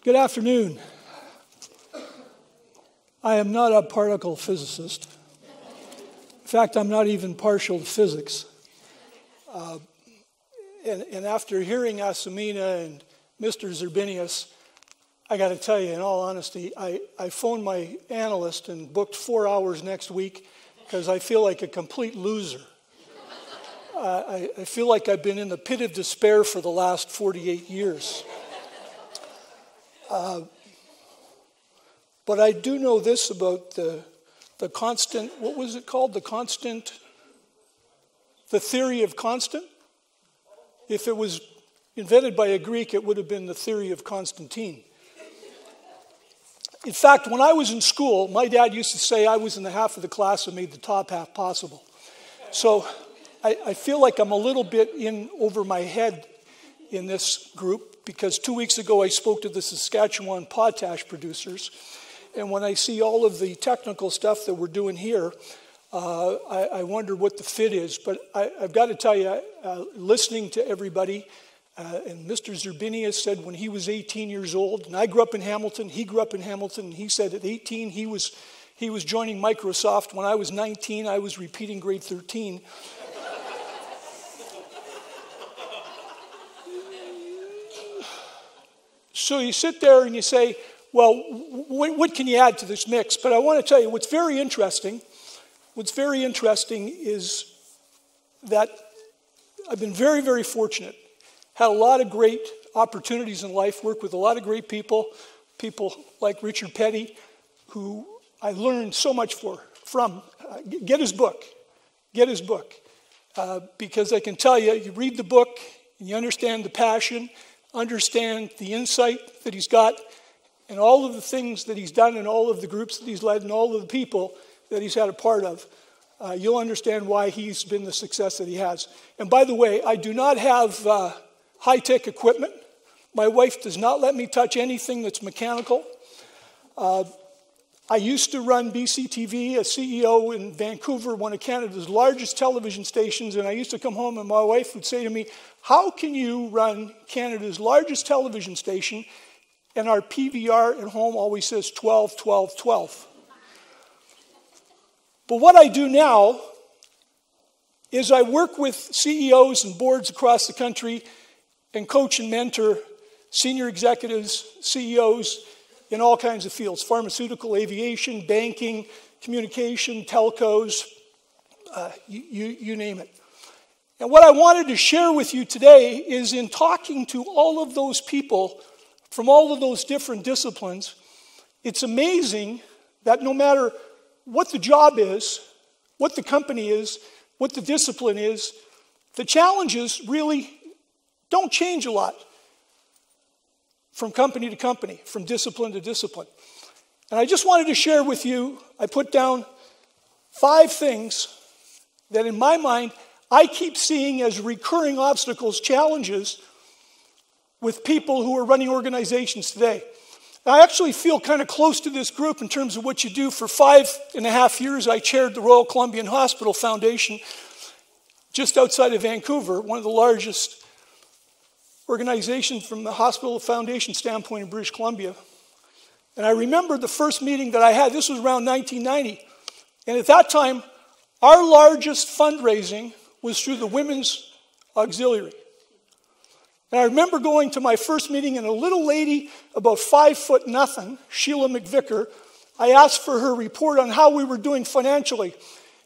Good afternoon. I am not a particle physicist. In fact, I'm not even partial to physics. And after hearing Asamina and Mr. Zerbinius, I got to tell you, in all honesty, I phoned my analyst and booked 4 hours next week because I feel like a complete loser. I feel like I've been in the pit of despair for the last 48 years. But I do know this about the constant, what was it called? The theory of constant? If it was invented by a Greek, it would have been the theory of Constantine. In fact, when I was in school, my dad used to say I was in the half of the class that made the top half possible. So I feel like I'm a little bit in over my head in this group because 2 weeks ago I spoke to the Saskatchewan potash producers. And when I see all of the technical stuff that we're doing here, I wonder what the fit is. But I've got to tell you, listening to everybody, and Mr. Zerbinius said when he was 18 years old, and I grew up in Hamilton, he grew up in Hamilton, and he said at 18 he was joining Microsoft. When I was 19, I was repeating grade 13. So you sit there and you say, well, what can you add to this mix? But I want to tell you, what's very interesting is that I've been very, very fortunate. Had a lot of great opportunities in life, worked with a lot of great people like Richard Petty, who I learned so much from. Get his book. Because I can tell you, you read the book, and you understand the passion, understand the insight that he's got, and all of the things that he's done, and all of the groups that he's led, and all of the people that he's had a part of. You'll understand why he's been the success that he has. And by the way, I do not have high-tech equipment. My wife does not let me touch anything that's mechanical. I used to run BCTV as CEO in Vancouver, one of Canada's largest television stations, and I used to come home and my wife would say to me, how can you run Canada's largest television station and our PVR at home always says 12, 12, 12? But what I do now is I work with CEOs and boards across the country and coach and mentor senior executives, CEOs in all kinds of fields: pharmaceutical, aviation, banking, communication, telcos, you name it. And what I wanted to share with you today is, in talking to all of those people from all of those different disciplines, it's amazing that no matter what the job is, what the company is, what the discipline is, the challenges really don't change a lot from company to company, from discipline to discipline. And I just wanted to share with you, I put down 5 things that in my mind I keep seeing as recurring obstacles, challenges with people who are running organizations today. I actually feel kind of close to this group in terms of what you do. For 5.5 years, I chaired the Royal Columbian Hospital Foundation just outside of Vancouver, one of the largest organizations from the hospital foundation standpoint in British Columbia. And I remember the first meeting that I had, this was around 1990. And at that time, our largest fundraising was through the Women's Auxiliary. And I remember going to my first meeting, and a little lady, about 5'0", Sheila McVicker, I asked for her report on how we were doing financially.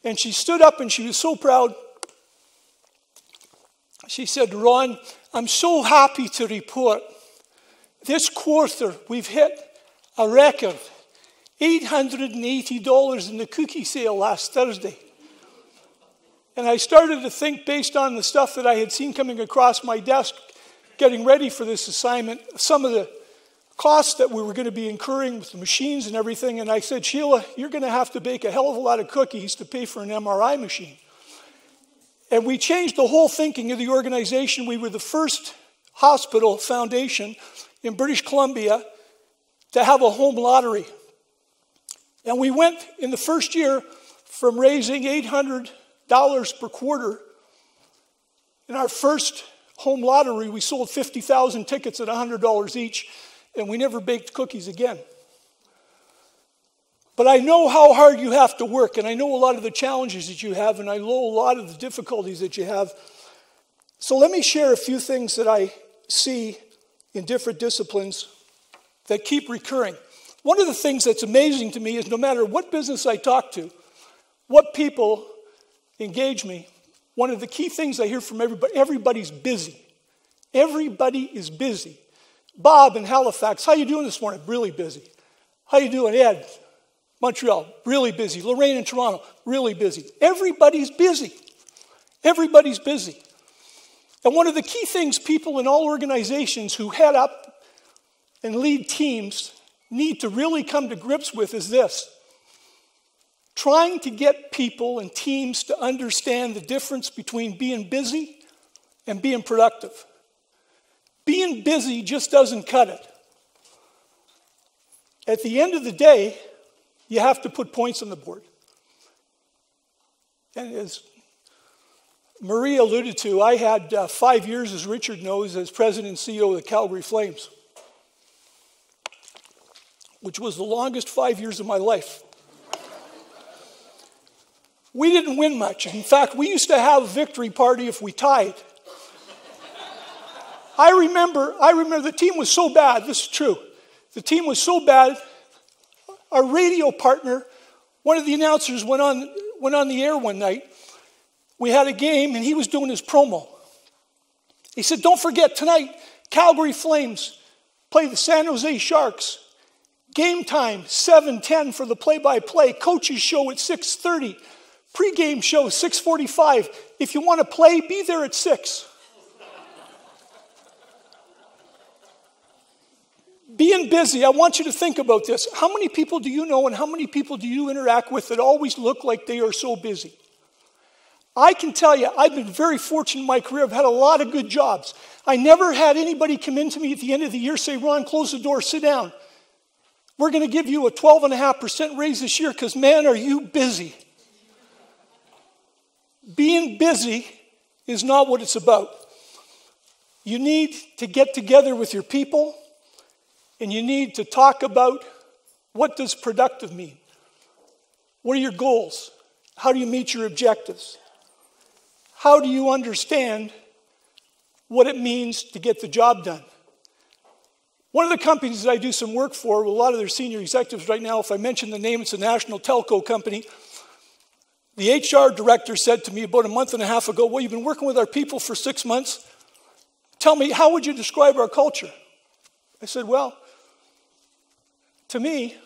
And she stood up and she was so proud. She said, Ron, I'm so happy to report this quarter we've hit a record, $880 in the cookie sale last Thursday. And I started to think, based on the stuff that I had seen coming across my desk, getting ready for this assignment, some of the costs that we were going to be incurring with the machines and everything. And I said, Sheila, you're going to have to bake a hell of a lot of cookies to pay for an MRI machine. And we changed the whole thinking of the organization. We were the first hospital foundation in British Columbia to have a home lottery. And we went in the first year from raising $800 per quarter. In our first home lottery, we sold 50,000 tickets at $100 each. and we never baked cookies again. But I know how hard you have to work, and I know a lot of the challenges that you have, and I know a lot of the difficulties that you have. So let me share a few things that I see in different disciplines that keep recurring. One of the things that's amazing to me is no matter what business I talk to, what people engage me, one of the key things I hear from everybody's busy. Everybody is busy. Bob in Halifax, how you doing this morning? Really busy. How you doing, Ed? Montreal, really busy. Lorraine in Toronto, really busy. Everybody's busy. Everybody's busy. And one of the key things people in all organizations who head up and lead teams need to really come to grips with is this. Trying to get people and teams to understand the difference between being busy and being productive. Being busy just doesn't cut it. At the end of the day, you have to put points on the board. And as Marie alluded to, I had 5 years, as Richard knows, as president and CEO of the Calgary Flames, which was the longest 5 years of my life. We didn't win much. In fact, we used to have a victory party if we tied. I remember the team was so bad, this is true. The team was so bad, our radio partner, one of the announcers went on the air one night. We had a game and he was doing his promo. He said, don't forget tonight, Calgary Flames play the San Jose Sharks. Game time, 7:10 for the play-by-play. Coaches show at 6:30. Pre-game show, 6:45. If you want to play, be there at 6. Being busy, I want you to think about this. How many people do you know and how many people do you interact with that always look like they are so busy? I can tell you, I've been very fortunate in my career. I've had a lot of good jobs. I never had anybody come into me at the end of the year say, Ron, close the door, sit down. We're going to give you a 12.5% raise this year because, man, are you busy? Being busy is not what it's about. You need to get together with your people and you need to talk about what does productive mean? What are your goals? How do you meet your objectives? How do you understand what it means to get the job done? One of the companies that I do some work for, with a lot of their senior executives right now, if I mention the name, it's a national telco company. The HR director said to me about a month and a half ago, well, you've been working with our people for 6 months. Tell me, how would you describe our culture? I said, well, to me,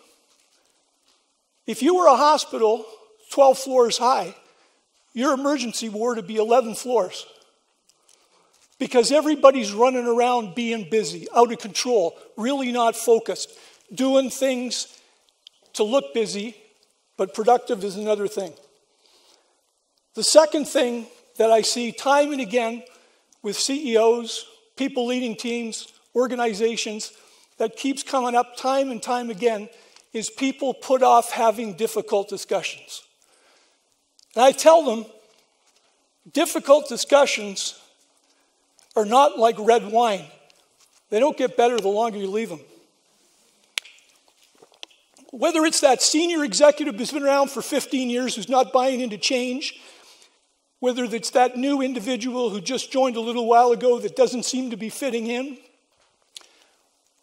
if you were a hospital 12 floors high, your emergency ward would be 11 floors. Because everybody's running around being busy, out of control, really not focused, doing things to look busy, but productive is another thing. The second thing that I see time and again with CEOs, people leading teams, organizations, that keeps coming up time and time again is people put off having difficult discussions. And I tell them, difficult discussions are not like red wine. They don't get better the longer you leave them. Whether it's that senior executive who's been around for 15 years who's not buying into change, whether it's that new individual who just joined a little while ago that doesn't seem to be fitting in,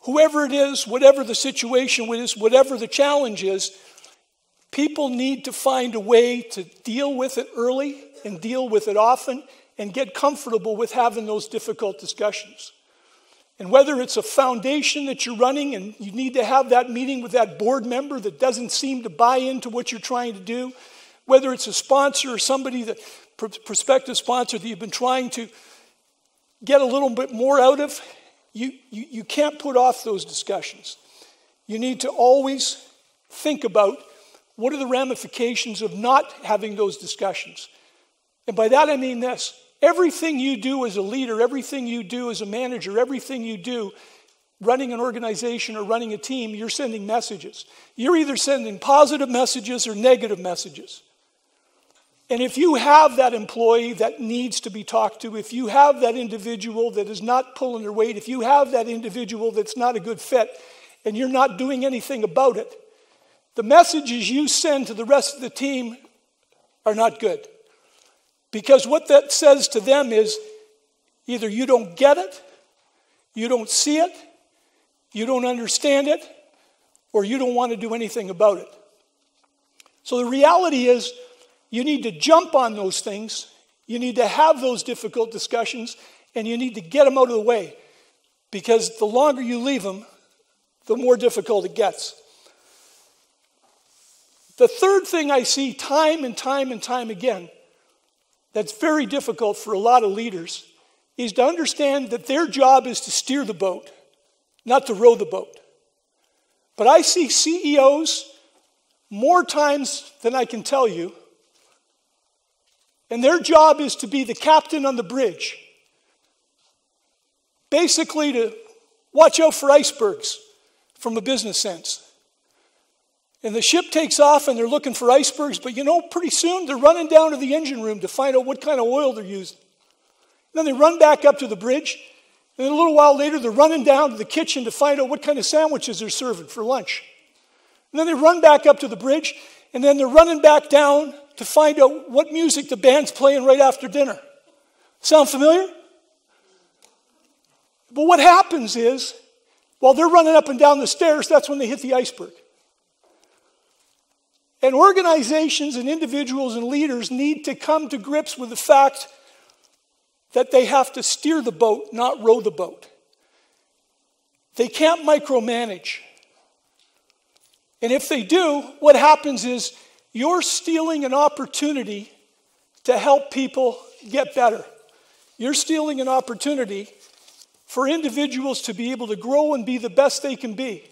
whoever it is, whatever the situation is, whatever the challenge is, people need to find a way to deal with it early and deal with it often and get comfortable with having those difficult discussions. And whether it's a foundation that you're running and you need to have that meeting with that board member that doesn't seem to buy into what you're trying to do, whether it's a sponsor or somebody, that prospective sponsor that you've been trying to get a little bit more out of, you can't put off those discussions. You need to always think about what are the ramifications of not having those discussions. And by that I mean this. Everything you do as a leader, everything you do as a manager, everything you do running an organization or running a team, you're sending messages. You're either sending positive messages or negative messages. And if you have that employee that needs to be talked to, if you have that individual that is not pulling their weight, if you have that individual that's not a good fit, and you're not doing anything about it, the messages you send to the rest of the team are not good. Because what that says to them is either you don't get it, you don't see it, you don't understand it, or you don't want to do anything about it. So the reality is you need to jump on those things, you need to have those difficult discussions, and you need to get them out of the way. Because the longer you leave them, the more difficult it gets. The third thing I see time and time and time again that's very difficult for a lot of leaders is to understand that their job is to steer the boat, not to row the boat. But I see CEOs more times than I can tell you, and their job is to be the captain on the bridge. Basically to watch out for icebergs from a business sense. And the ship takes off and they're looking for icebergs, but pretty soon they're running down to the engine room to find out what kind of oil they're using. And then they run back up to the bridge, and then a little while later they're running down to the kitchen to find out what kind of sandwiches they're serving for lunch. And then they run back up to the bridge, and then they're running back down to find out what music the band's playing right after dinner. Sound familiar? But what happens is, while they're running up and down the stairs, that's when they hit the iceberg. And organizations and individuals and leaders need to come to grips with the fact that they have to steer the boat, not row the boat. They can't micromanage. And if they do, what happens is you're stealing an opportunity to help people get better. You're stealing an opportunity for individuals to be able to grow and be the best they can be.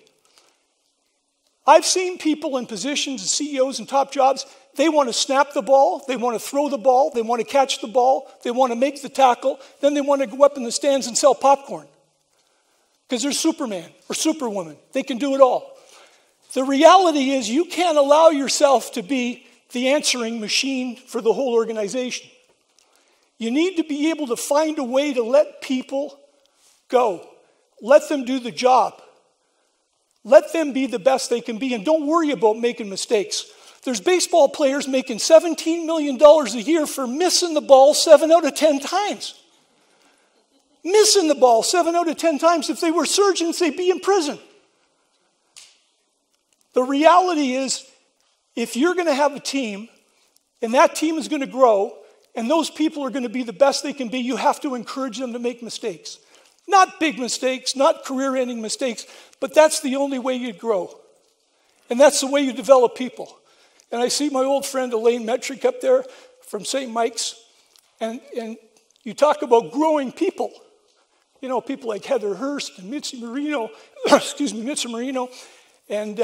I've seen people in positions as CEOs and top jobs, they want to snap the ball, they want to throw the ball, they want to catch the ball, they want to make the tackle, then they want to go up in the stands and sell popcorn. Because they're Superman or Superwoman. They can do it all. The reality is you can't allow yourself to be the answering machine for the whole organization. You need to be able to find a way to let people go. Let them do the job. Let them be the best they can be, and don't worry about making mistakes. There's baseball players making $17 million a year for missing the ball 7 out of 10 times. Missing the ball 7 out of 10 times. If they were surgeons, they'd be in prison. The reality is, if you're going to have a team, and that team is going to grow, and those people are going to be the best they can be, you have to encourage them to make mistakes. Not big mistakes, not career-ending mistakes, but that's the only way you grow. And that's the way you develop people. And I see my old friend Elaine Metrick up there from St. Mike's, and you talk about growing people. People like Heather Hurst and Mitzi Marino, Mitzi Marino, and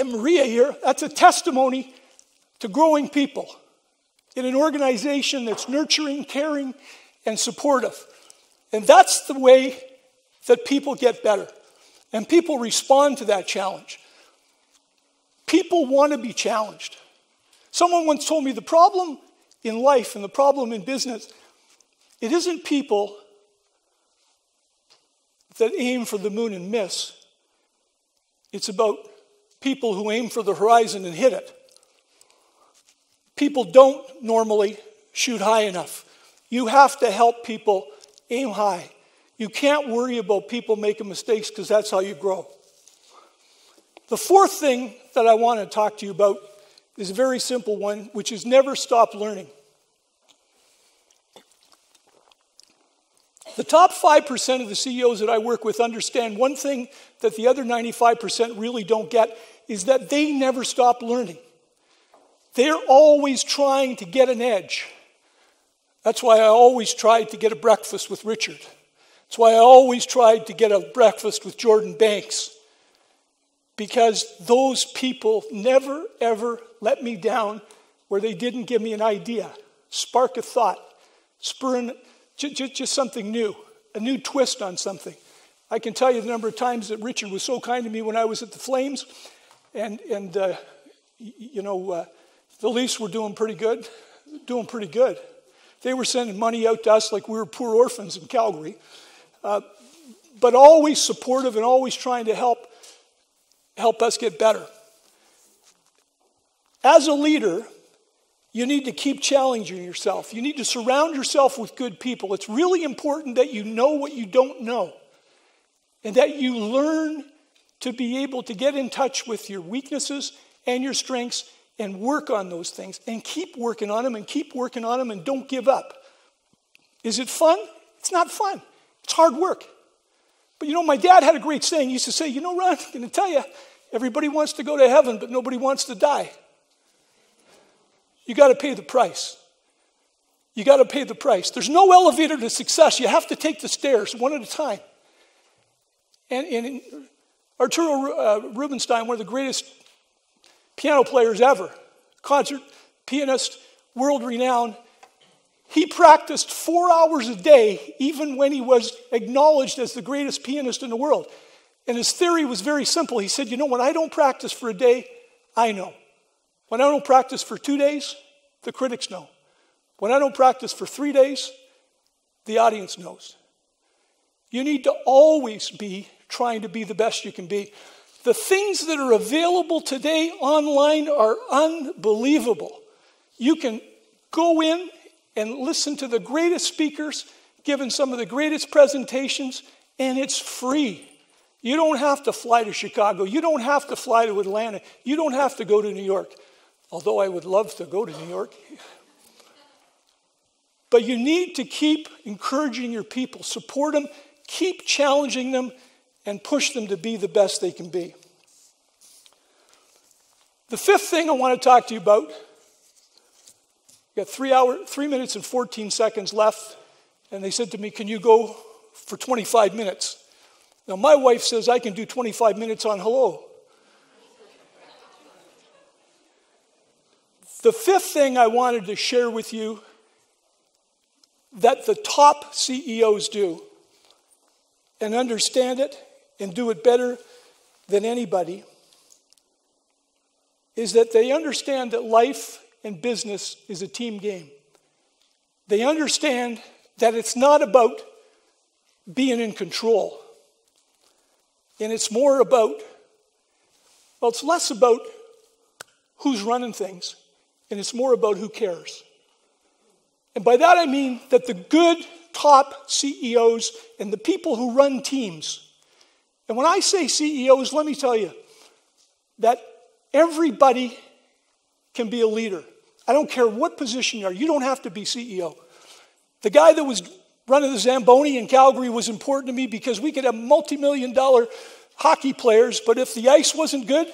Maria here. That's a testimony to growing people in an organization that's nurturing, caring, and supportive. And that's the way that people get better. And people respond to that challenge. People want to be challenged. Someone once told me the problem in life and the problem in business, it isn't people that aim for the moon and miss. It's about people who aim for the horizon and hit it. People don't normally shoot high enough. You have to help people aim high. You can't worry about people making mistakes because that's how you grow. The fourth thing that I want to talk to you about is a very simple one, which is never stop learning. The top 5% of the CEOs that I work with understand one thing that the other 95% really don't get is that they never stop learning. They're always trying to get an edge. That's why I always tried to get a breakfast with Richard. That's why I always tried to get a breakfast with Jordan Banks. Because those people never, ever let me down where they didn't give me an idea, spark a thought, spur just something new, a new twist on something. I can tell you the number of times that Richard was so kind to me when I was at the Flames. And the Leafs were doing pretty good. They were sending money out to us like we were poor orphans in Calgary. But always supportive and always trying to help us get better. As a leader, you need to keep challenging yourself. You need to surround yourself with good people. It's really important that you know what you don't know and that you learn to be able to get in touch with your weaknesses and your strengths and work on those things and keep working on them and don't give up. Is it fun? It's not fun. It's hard work. But my dad had a great saying. He used to say, Ron, I'm going to tell you, everybody wants to go to heaven, but nobody wants to die. You got to pay the price. You got to pay the price. There's no elevator to success. You have to take the stairs one at a time. And Arturo Rubinstein, one of the greatest piano players ever, concert pianist, world renowned, he practiced 4 hours a day, even when he was acknowledged as the greatest pianist in the world. And his theory was very simple. He said, when I don't practice for a day, I know. When I don't practice for 2 days, the critics know. When I don't practice for 3 days, the audience knows. You need to always be trying to be the best you can be. The things that are available today online are unbelievable. You can go in and listen to the greatest speakers giving some of the greatest presentations, and it's free. You don't have to fly to Chicago. You don't have to fly to Atlanta. You don't have to go to New York, although I would love to go to New York. But you need to keep encouraging your people, support them, keep challenging them, and push them to be the best they can be. The fifth thing I want to talk to you about, we got 3 minutes and 14 seconds left, and they said to me, can you go for 25 minutes? Now, my wife says I can do 25 minutes on hello. The fifth thing I wanted to share with you that the top CEOs do and understand it and do it better than anybody is that they understand that life and business is a team game. They understand that it's not about being in control. And it's more about, it's less about who's running things, and it's more about who cares. And by that I mean that the good top CEOs and the people who run teams, and when I say CEOs, let me tell you that everybody can be a leader. I don't care what position you are. You don't have to be CEO. The guy that was running the Zamboni in Calgary was important to me because we could have multi-million-dollar hockey players, but if the ice wasn't good,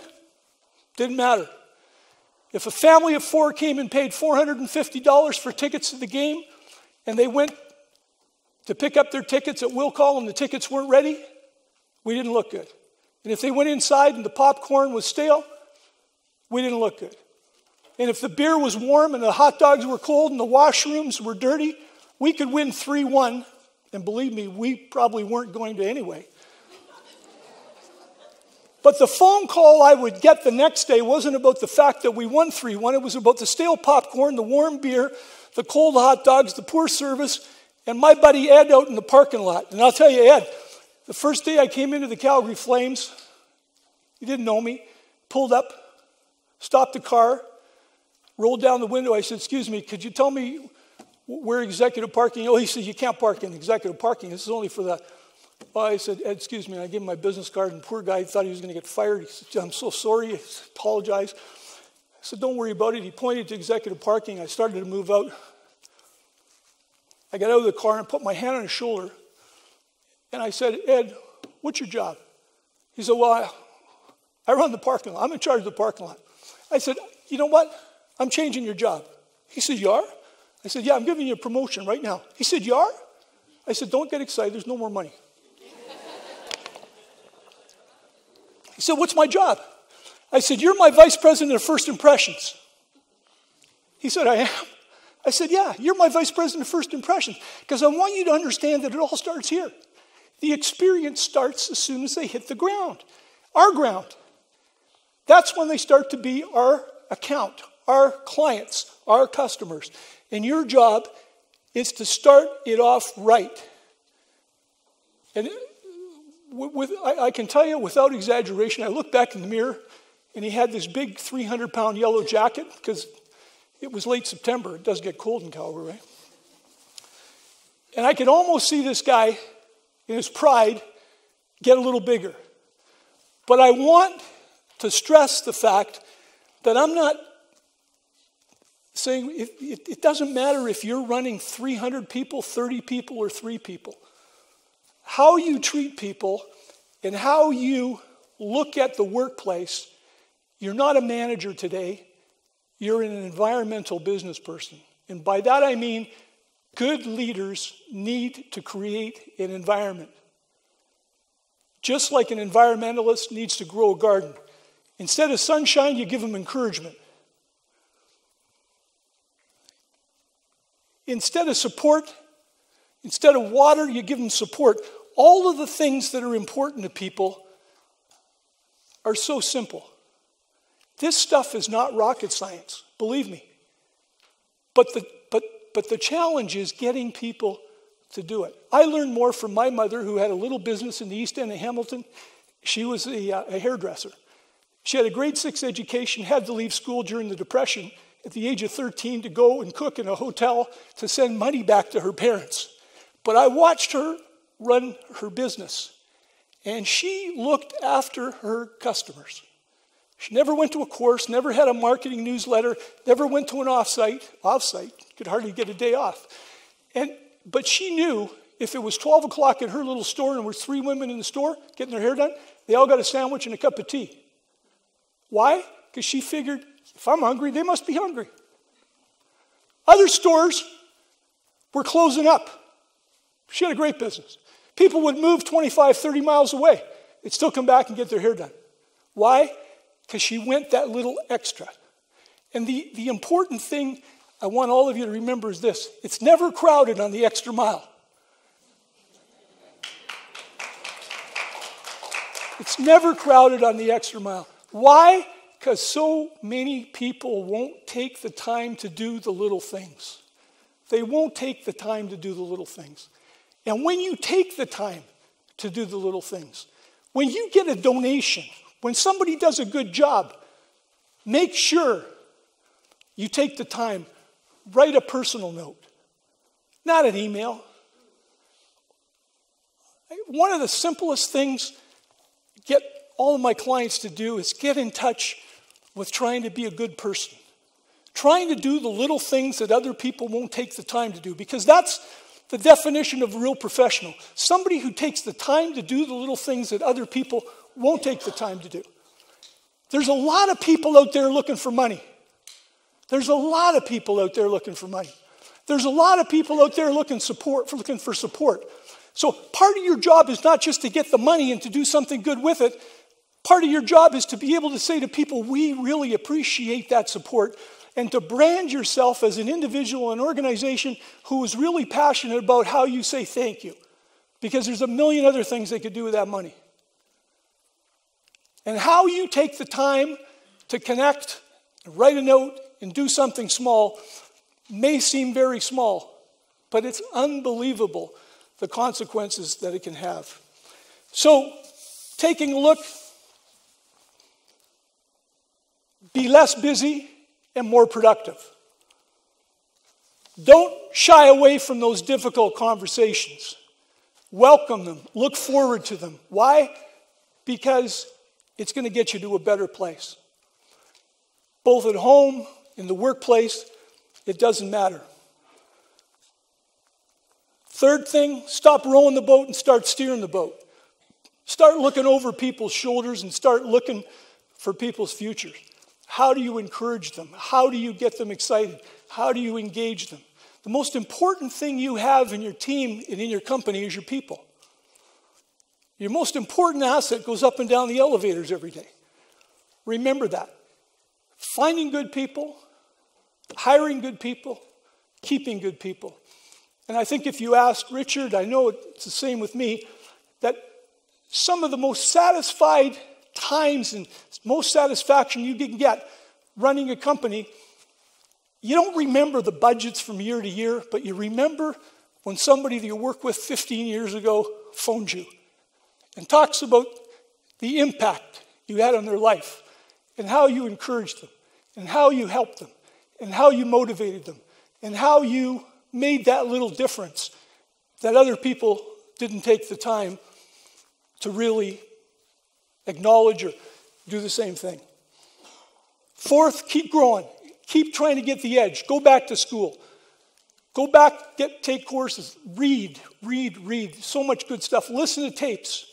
didn't matter. If a family of 4 came and paid $450 for tickets to the game, and they went to pick up their tickets at will call and the tickets weren't ready, we didn't look good. And if they went inside and the popcorn was stale, we didn't look good. And if the beer was warm and the hot dogs were cold and the washrooms were dirty, we could win 3-1. And believe me, we probably weren't going to anyway. But the phone call I would get the next day wasn't about the fact that we won 3-1. It was about the stale popcorn, the warm beer, the cold hot dogs, the poor service, and my buddy Ed out in the parking lot. And I'll tell you, Ed, the first day I came into the Calgary Flames, he didn't know me, pulled up, stopped the car, rolled down the window. I said, excuse me, could you tell me where executive parking? Oh, he said, you can't park in executive parking. This is only for the... Well, I said, Ed, excuse me. And I gave him my business card, and the poor guy thought he was going to get fired. He said, I'm so sorry. I apologize. I said, don't worry about it. He pointed to executive parking. I started to move out. I got out of the car and put my hand on his shoulder. And I said, Ed, what's your job? He said, well, I run the parking lot. I'm in charge of the parking lot. I said, you know what? I'm changing your job. He said, you are? I said, yeah, I'm giving you a promotion right now. He said, you are? I said, don't get excited. There's no more money. He said, what's my job? I said, you're my vice president of first impressions. He said, I am. I said, yeah, you're my vice president of first impressions because I want you to understand that it all starts here. The experience starts as soon as they hit the ground, our ground. That's when they start to be our account, our clients, our customers. And your job is to start it off right. And I can tell you without exaggeration, I looked back in the mirror and he had this big 300-pound yellow jacket because it was late September. It does get cold in Calgary, right? And I could almost see this guy in his pride get a little bigger. But I want to stress the fact that I'm not saying it doesn't matter if you're running 300 people, 30 people, or 3 people. How you treat people and how you look at the workplace, you're not a manager today, you're an environmental business person. And by that I mean good leaders need to create an environment. Just like an environmentalist needs to grow a garden. Instead of sunshine, you give them encouragement. Instead of support, instead of water, you give them support. All of the things that are important to people are so simple. This stuff is not rocket science, believe me. But the challenge is getting people to do it. I learned more from my mother, who had a little business in the East End of Hamilton. She was a hairdresser. She had a grade 6 education, had to leave school during the Depression at the age of 13 to go and cook in a hotel to send money back to her parents. But I watched her run her business, and she looked after her customers. She never went to a course, never had a marketing newsletter, never went to an offsite, could hardly get a day off. But she knew if it was 12 o'clock in her little store and there were 3 women in the store getting their hair done, they all got a sandwich and a cup of tea. Why? Because she figured, if I'm hungry, they must be hungry. Other stores were closing up. She had a great business. People would move 25, 30 miles away. They'd still come back and get their hair done. Why? Because she went that little extra. And the important thing I want all of you to remember is this. It's never crowded on the extra mile. It's never crowded on the extra mile. Why? Because so many people won't take the time to do the little things. They won't take the time to do the little things. And when you take the time to do the little things, when you get a donation, when somebody does a good job, make sure you take the time, write a personal note, not an email. One of the simplest things get all of my clients to do is get in touch with trying to be a good person. Trying to do the little things that other people won't take the time to do, because that's the definition of a real professional. Somebody who takes the time to do the little things that other people won't take the time to do. There's a lot of people out there looking for money. There's a lot of people out there looking for money. There's a lot of people out there looking for support. So part of your job is not just to get the money and to do something good with it. Part of your job is to be able to say to people, we really appreciate that support, and to brand yourself as an individual and organization who is really passionate about how you say thank you. Because there's a million other things they could do with that money. And how you take the time to connect, write a note, and do something small may seem very small, but it's unbelievable the consequences that it can have. So, taking a look, be less busy and more productive. Don't shy away from those difficult conversations. Welcome them. Look forward to them. Why? Because it's going to get you to a better place. Both at home, in the workplace, it doesn't matter. Third thing, stop rowing the boat and start steering the boat. Start looking over people's shoulders and start looking for people's futures. How do you encourage them? How do you get them excited? How do you engage them? The most important thing you have in your team and in your company is your people. Your most important asset goes up and down the elevators every day. Remember that. Finding good people, hiring good people, keeping good people. And I think if you asked Richard, I know it's the same with me, that some of the most satisfied times and most satisfaction you can get running a company You don't remember the budgets from year to year, but you remember when somebody that you worked with 15 years ago phoned you and talks about the impact you had on their life and how you encouraged them and how you helped them and how you motivated them and how you made that little difference that other people didn't take the time to really acknowledge or do the same thing. Fourth, keep growing. Keep trying to get the edge. Go back to school. Go back, take courses. Read. So much good stuff. Listen to tapes.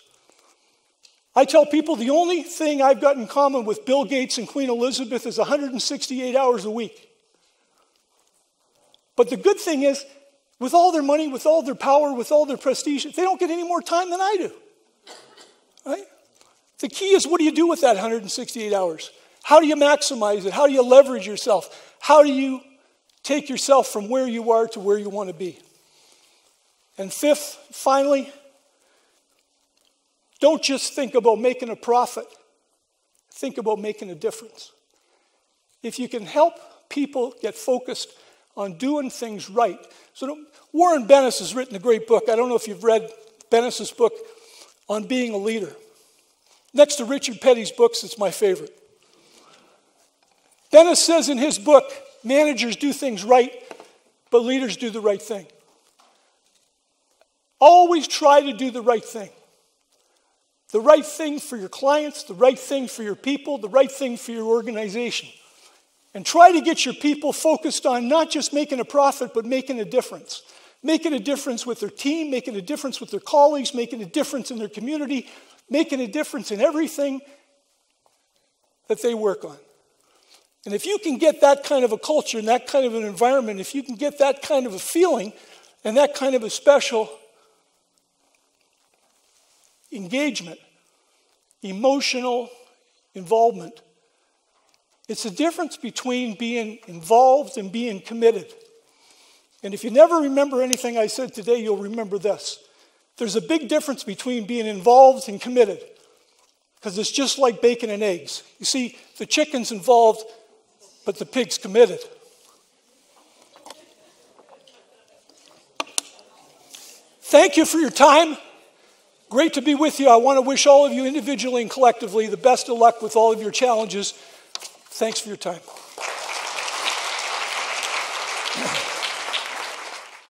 I tell people the only thing I've got in common with Bill Gates and Queen Elizabeth is 168 hours a week. But the good thing is, with all their money, with all their power, with all their prestige, they don't get any more time than I do. Right? The key is, what do you do with that 168 hours? How do you maximize it? How do you leverage yourself? How do you take yourself from where you are to where you want to be? And fifth, finally, don't just think about making a profit. Think about making a difference. If you can help people get focused on doing things right. So Warren Bennis has written a great book. I don't know if you've read Bennis's book on being a leader. Next to Richard Petty's books, it's my favorite. Bennis says in his book, managers do things right, but leaders do the right thing. Always try to do the right thing. The right thing for your clients, the right thing for your people, the right thing for your organization. And try to get your people focused on not just making a profit, but making a difference. Making a difference with their team, making a difference with their colleagues, making a difference in their community, making a difference in everything that they work on. And if you can get that kind of a culture and that kind of an environment, if you can get that kind of a feeling and that kind of a special engagement, emotional involvement, it's the difference between being involved and being committed. And if you never remember anything I said today, you'll remember this. There's a big difference between being involved and committed, because it's just like bacon and eggs. You see, the chicken's involved, but the pig's committed. Thank you for your time. Great to be with you. I want to wish all of you individually and collectively the best of luck with all of your challenges. Thanks for your time.